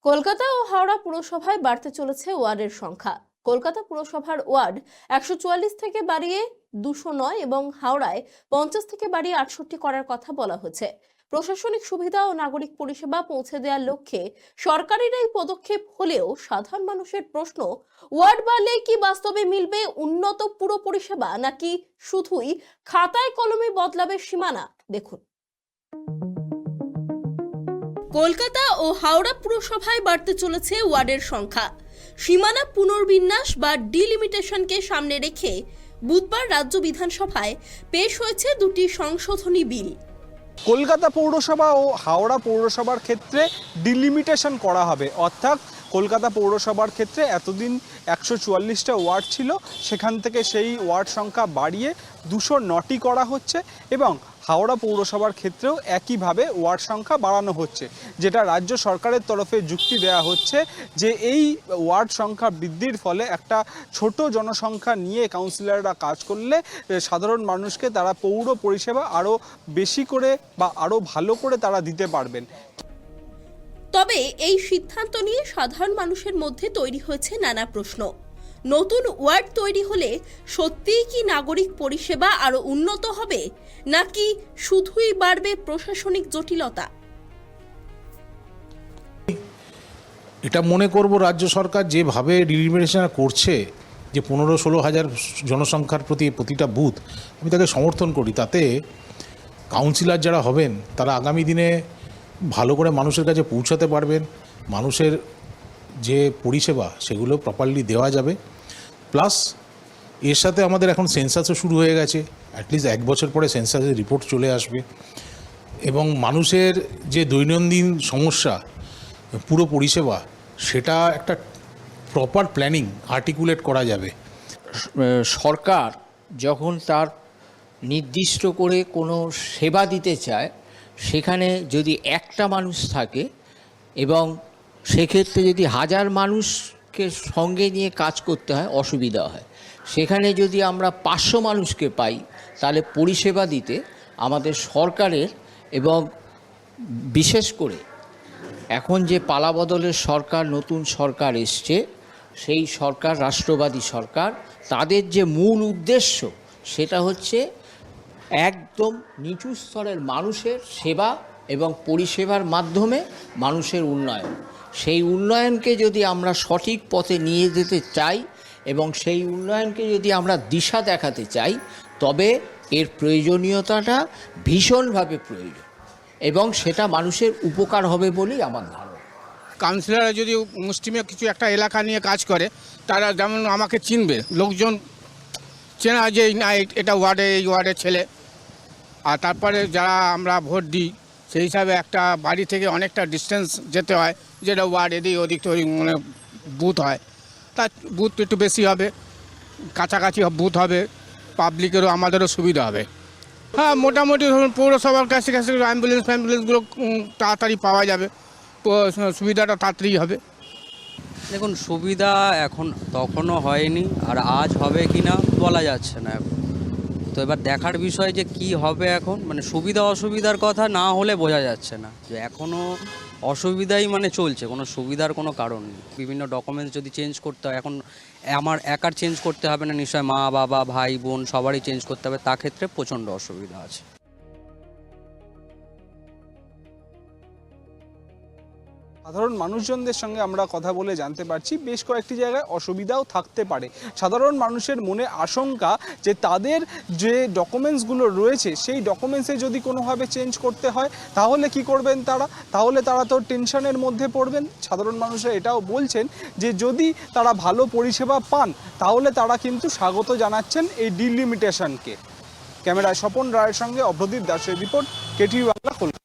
কলকাতা ও হাওড়া পুরসভায় বাড়তে চলেছে ওয়ার্ডের সংখ্যা। কলকাতা পুরসভার ওয়ার্ড 144 থেকে বাড়িয়ে 209 এবং হাওড়ায় 50 থেকে বাড়িয়ে 68 করার কথা বলা হয়েছে। প্রশাসনিক সুবিধা ও নাগরিক পরিষেবা পৌঁছে দেওয়ার লক্ষ্যে সরকারের এই পদক্ষেপ হলেও সাধারণ মানুষের প্রশ্ন, ওয়ার্ড বাড়লে কি বাস্তবে মিলবে উন্নত পুর পরিষেবা, নাকি শুধুই খাতায় কলমে বদলাবে সীমানা? দেখুন। কলকাতা ও হাওড়া পুরসভায় বাড়তে চলেছে ওয়ার্ডের সংখ্যা। সীমানা পুনর্বিন্যাস বা ডিলিমিটেশনকে সামনে রেখে বুধবার রাজ্য বিধানসভায় পেশ হয়েছে দুটি সংশোধনী বিল। কলকাতা পৌরসভা ও হাওড়া পৌরসভার ক্ষেত্রে ডিলিমিটেশন করা হবে, অর্থাৎ কলকাতা পৌরসভার ক্ষেত্রে এতদিন 144টা ওয়ার্ড ছিল, সেখান থেকে সেই ওয়ার্ড সংখ্যা বাড়িয়ে 209টি করা হচ্ছে এবং হাওড়া পৌরসভার ক্ষেত্রেও একইভাবে ওয়ার্ড সংখ্যা বাড়ানো হচ্ছে, যেটা রাজ্য সরকারের তরফে যুক্তি দেওয়া হচ্ছে যে এই ওয়ার্ড সংখ্যা বৃদ্ধির ফলে একটা ছোট জনসংখ্যা নিয়ে কাউন্সিলররা কাজ করলে সাধারণ মানুষকে তারা পৌর পরিষেবা আরও বেশি করে বা আরও ভালো করে তারা দিতে পারবেন। তবে এই সিদ্ধান্ত নিয়ে সাধারণ মানুষের মধ্যে তৈরি হয়েছে নানা প্রশ্ন। নতুন ওয়ার্ড তৈরি হলে সত্যিই কি নাগরিক পরিষেবা আরো উন্নত হবে, নাকি শুধুই বাড়বে প্রশাসনিক জটিলতা? এটা মনে করব রাজ্য সরকার যেভাবে ডিলিমিটেশন করছে, যে 15-16 হাজার জনসংখ্যার প্রতিটা বুথ, আমি তাকে সমর্থন করি। তাতে কাউন্সিলর যারা হবেন তারা আগামী দিনে ভালো করে মানুষের কাছে পৌঁছাতে পারবেন, মানুষের যে পরিষেবা সেগুলো প্রপারলি দেওয়া যাবে। প্লাস এর সাথে আমাদের এখন সেন্সাসও শুরু হয়ে গেছে, অ্যাটলিস্ট 1 বছর পরে সেন্সাসের রিপোর্ট চলে আসবে এবং মানুষের যে দৈনন্দিন সমস্যা, পুরো পরিষেবা, সেটা একটা প্রপার প্ল্যানিং আর্টিকুলেট করা যাবে। সরকার যখন তার নির্দিষ্ট করে কোনো সেবা দিতে চায়, সেখানে যদি একটা মানুষ থাকে এবং সেক্ষেত্রে যদি 1000 মানুষকে সঙ্গে নিয়ে কাজ করতে হয়, অসুবিধা হয়। সেখানে যদি আমরা 500 মানুষকে পাই, তাহলে পরিষেবা দিতে আমাদের সরকারের, এবং বিশেষ করে এখন যে পালাবদলের সরকার, নতুন সরকার এসছে, সেই সরকার রাষ্ট্রবাদী সরকার, তাদের যে মূল উদ্দেশ্য সেটা হচ্ছে একদম নিচু স্তরের মানুষের সেবা এবং পরিষেবার মাধ্যমে মানুষের উন্নয়ন। সেই উন্নয়নকে যদি আমরা সঠিক পথে নিয়ে যেতে চাই এবং সেই উন্নয়নকে যদি আমরা দিশা দেখাতে চাই, তবে এর প্রয়োজনীয়তাটা ভীষণভাবে প্রয়োজন এবং সেটা মানুষের উপকার হবে বলেই আমার ধারণা। কাউন্সিলররা যদি মুষ্টিমেয় কিছু একটা এলাকা নিয়ে কাজ করে, তারা যেমন আমাকে চিনবে, লোকজন চেনা যে না এটা ওয়ার্ডে, এই ওয়ার্ডের ছেলে। আর তারপরে যারা আমরা ভোট দিই, সেই হিসাবে একটা বাড়ি থেকে অনেকটা ডিস্টেন্স যেতে হয়, যেটা ওয়ার্ড এদিক ওদিক তো মানে বুথ হয়, তার বুথ একটু বেশি হবে, কাছাকাছি বুথ হবে, পাবলিকেরও আমাদেরও সুবিধা হবে। হ্যাঁ, মোটামুটি ধরুন পৌরসভার কাছে অ্যাম্বুলেন্সগুলো তাড়াতাড়ি পাওয়া যাবে, সুবিধাটা তাড়াতাড়ি হবে। দেখুন, সুবিধা এখন তখনও হয়নি, আর আজ হবে কি না বলা যাচ্ছে না এখন। তো এবার দেখার বিষয় যে কি হবে এখন, মানে সুবিধা অসুবিধার কথা না হলে বোঝা যাচ্ছে না, যে এখনও অসুবিধাই মানে চলছে, কোনো সুবিধার কোনো কারণ নেই। বিভিন্ন ডকুমেন্টস যদি চেঞ্জ করতে হয়, এখন আমার একার চেঞ্জ করতে হবে না, নিশ্চয় মা বাবা ভাই বোন সবারই চেঞ্জ করতে হবে, তা ক্ষেত্রে প্রচণ্ড অসুবিধা আছে। সাধারণ মানুষজনদের সঙ্গে আমরা কথা বলে জানতে পারছি বেশ কয়েকটি জায়গায় অসুবিধাও থাকতে পারে। সাধারণ মানুষের মনে আশঙ্কা যে তাদের যে ডকুমেন্টসগুলো রয়েছে, সেই ডকুমেন্টসে যদি কোনোভাবে চেঞ্জ করতে হয় তাহলে কি করবেন তারা, তাহলে তারা তো টেনশনের মধ্যে পড়বেন। সাধারণ মানুষরা এটাও বলছেন যে যদি তারা ভালো পরিষেবা পান তাহলে তারা কিন্তু স্বাগত জানাচ্ছেন এই ডিলিমিটেশনকে। ক্যামেরায় স্বপন রায়ের সঙ্গে অভ্রদীপ দাসের রিপোর্ট, কেটিভি বাংলা, কলকাতা।